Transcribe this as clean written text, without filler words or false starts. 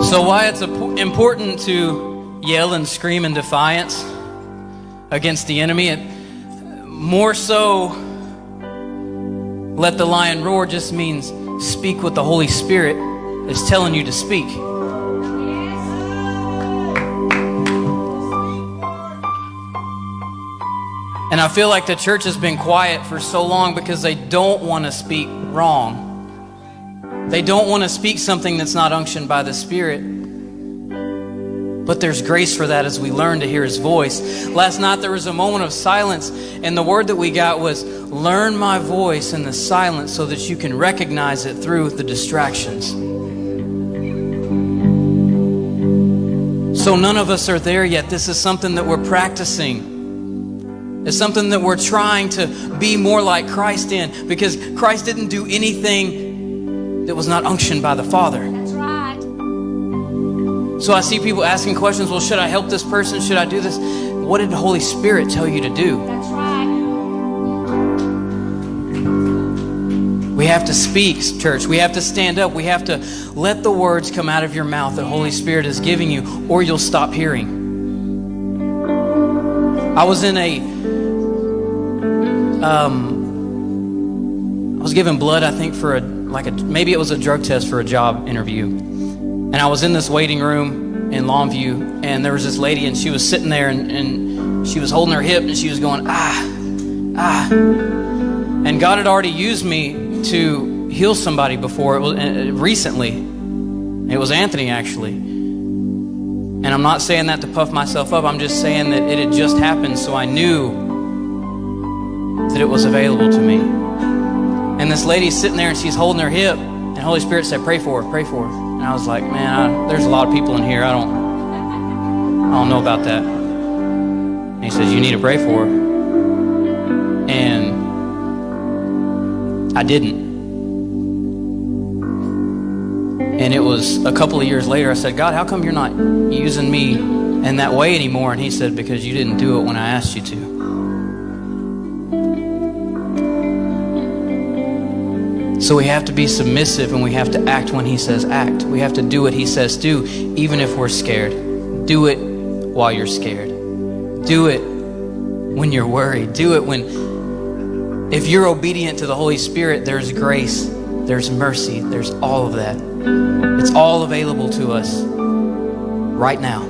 So why it's important to yell and scream in defiance against the enemy, more so let the lion roar just means speak what the Holy Spirit is telling you to speak. And I feel like the church has been quiet for so long because they don't want to speak wrong. They don't want to speak something that's not unctioned by the Spirit. But there's grace for that as we learn to hear His voice. Last night there was a moment of silence, and the word that we got was, learn my voice in the silence so that you can recognize it through the distractions. So none of us are there yet. This is something that we're practicing. It's something that we're trying to be more like Christ in, because Christ didn't do anything that was not unctioned by the Father. That's right. So I see people asking questions, well, should I help this person? Should I do this? What did the Holy Spirit tell you to do? That's right. We have to speak, church. We have to stand up. We have to let the words come out of your mouth that Holy Spirit is giving you, or you'll stop hearing. I was in I was given blood, I think, for maybe it was a drug test for a job interview. And I was in this waiting room in Longview, and there was this lady, and she was sitting there, and she was holding her hip, and she was going, ah. And God had already used me to heal somebody before. It was recently. It was Anthony, actually. And I'm not saying that to puff myself up. I'm just saying that it had just happened, so I knew that it was available to me. And this lady's sitting there and she's holding her hip, and the Holy Spirit said, pray for her, pray for her. And I was like, man, there's a lot of people in here. I don't know about that. And he says, you need to pray for her. And I didn't. And it was a couple of years later, I said, God, how come you're not using me in that way anymore? And he said, because you didn't do it when I asked you to. So we have to be submissive, and we have to act when He says act. We have to do what He says do, even if we're scared. Do it while you're scared. Do it when you're worried. Do it if you're obedient to the Holy Spirit, there's grace, there's mercy, there's all of that. It's all available to us right now.